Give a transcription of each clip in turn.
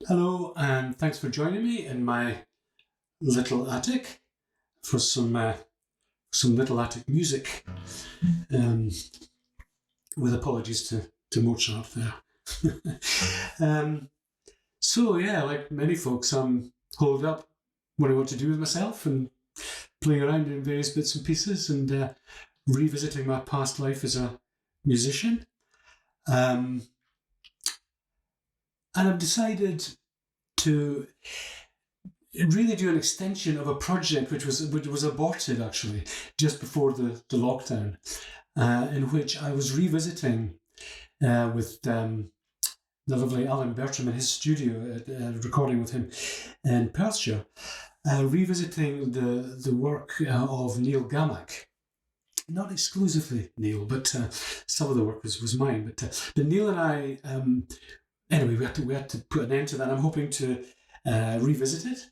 Hello, and thanks for joining me in my little attic for some little attic music. Um, with apologies to Mozart there. So yeah, like many folks, I'm holed up, wondering what to do with myself, and playing around in various bits and pieces, and revisiting my past life as a musician. Um, and I've decided to really do an extension of a project which was aborted actually just before the lockdown, in which I was revisiting with the lovely Alan Bertram in his studio, recording with him in Perthshire, revisiting the work of Neil Gammack. Not exclusively Neil, but some of the work was mine. But Neil and I, anyway, we had to put an end to that. I'm hoping to revisit it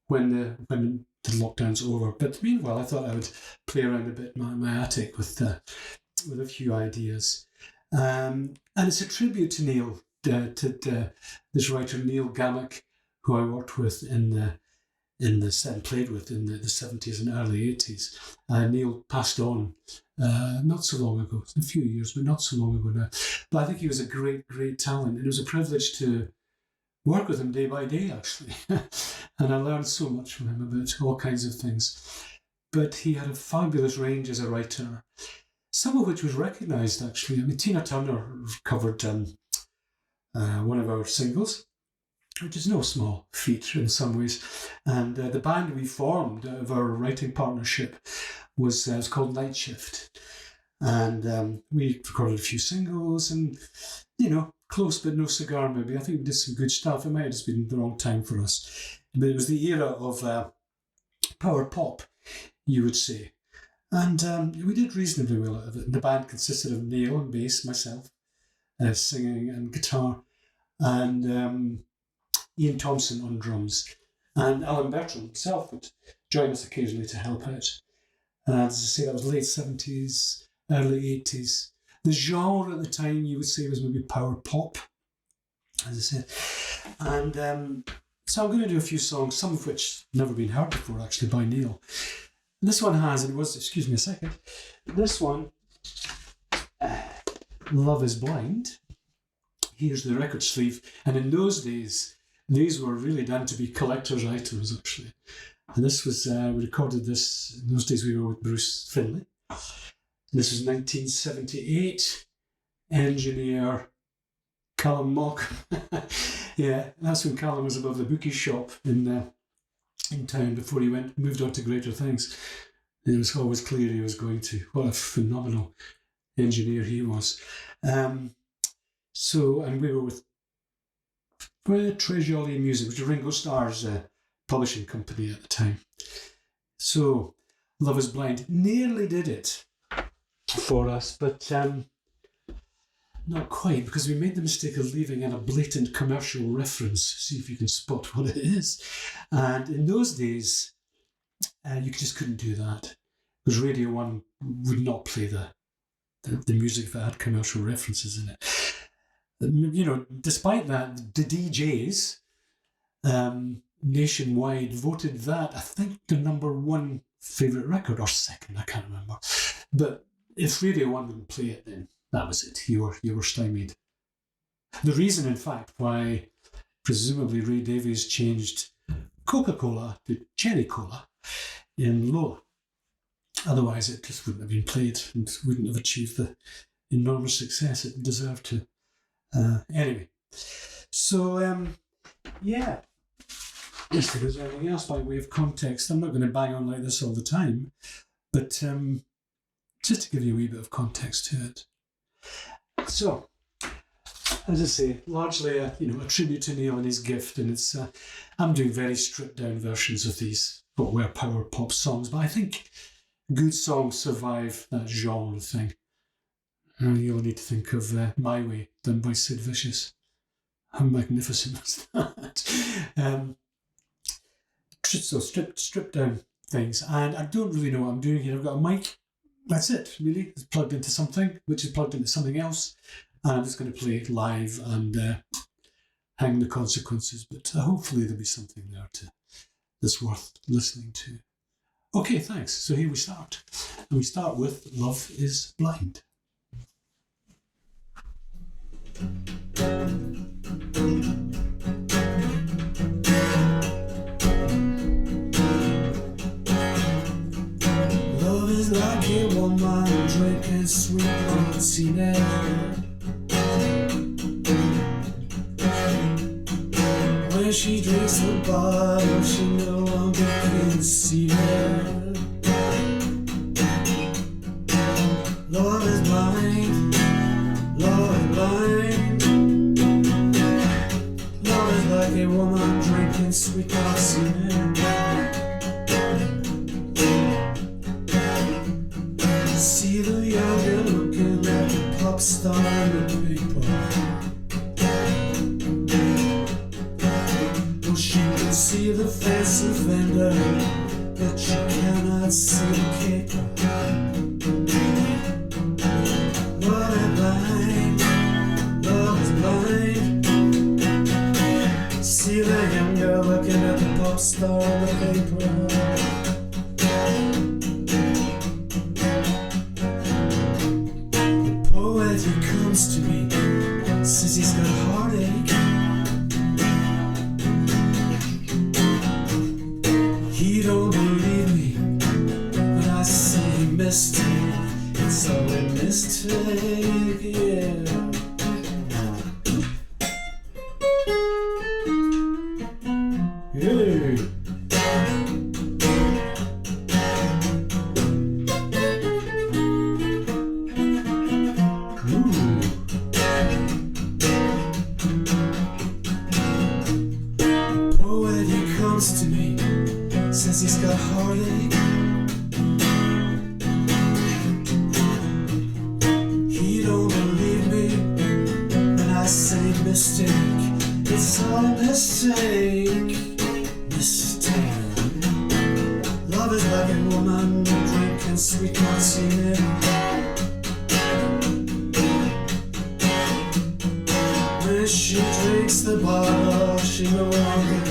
when the lockdown's over. But meanwhile, I thought I would play around a bit in my attic with a few ideas. And it's a tribute to Neil, to this writer Neil Gammack, who I worked with and played with in the 70s and early 80s. Neil passed on not so long ago, a few years, but not so long ago now. But I think he was a great, great talent, and it was a privilege to work with him day by day, actually. And I learned so much from him about all kinds of things. But he had a fabulous range as a writer, some of which was recognised, actually. I mean, Tina Turner covered one of our singles, which is no small feat in some ways. And the band we formed out of our writing partnership was called Night Shift. And we recorded a few singles and, close but no cigar maybe. I think we did some good stuff. It might have just been the wrong time for us. But it was the era of power pop, you would say. And we did reasonably well out of it. The band consisted of Neil on bass, myself, singing and guitar, and Ian Thompson on drums. And Alan Bertram himself would join us occasionally to help out. And as I say, that was late 70s, early 80s. The genre at the time, you would say, was maybe power pop, as I said. And so I'm going to do a few songs, some of which never been heard before, actually, by Neil. This one has, and it was, excuse me a second, this one, Love is Blind. Here's the record sleeve. And in those days, these were really done to be collector's items, actually. And this was, we recorded this, in those days we were with Bruce Finlay. This was 1978. Engineer Callum Mock. Yeah, that's when Callum was above the bookie shop in town before he moved on to greater things. And it was always clear he was going to. What a phenomenal engineer he was. And we were with Treasury Music, which was Ringo Starr's publishing company at the time. So, Love is Blind nearly did it for us, but not quite, because we made the mistake of leaving in a blatant commercial reference. See if you can spot what it is. And in those days, you just couldn't do that, because Radio 1 would not play the music that had commercial references in it. Despite that, the DJs nationwide voted that, I think, the number one favourite record, or second, I can't remember. But if Radio 1 wouldn't play it, then that was it. You were stymied. The reason, in fact, why presumably Ray Davies changed Coca-Cola to Cherry Cola in Lola. Otherwise, it just wouldn't have been played and wouldn't have achieved the enormous success it deserved to. Anyway, so yeah. Yes, if there's anything else by way of context, I'm not going to bang on like this all the time, but just to give you a wee bit of context to it. So, as I say, largely a tribute to Neil and his gift, and it's I'm doing very stripped down versions of these what were power pop songs, but I think good songs survive that genre thing. You only need to think of My Way, done by Sid Vicious. How magnificent was that? So stripped down things, and I don't really know what I'm doing here. I've got a mic. That's it, really. It's plugged into something, which is plugged into something else, and I'm just going to play it live and hang the consequences, but hopefully there'll be something there that's worth listening to. Okay, thanks. So here we start. And we start with Love is Blind. Love is like a woman drinking sweet martini. When she drinks the bottle, she no longer can see her. Love is blind, love is blind. Love is like a woman drinking sweet martini. See the young girl looking like a pop star in the paper. She can see the fancy fender, but she cannot see the caper. Love is blind, love is blind. See the young girl looking at the pop star on the paper. The poet, he comes to me, says he's got a heartache. He don't believe me when I say mistake. It's all a mistake, yeah. Hey. The poet, he comes to me, says he's got heartache. He don't believe me when I say mistake. It's all a mistake, mistake. Love is like a woman drinking sweet martini. When she drinks the bottle, she no longer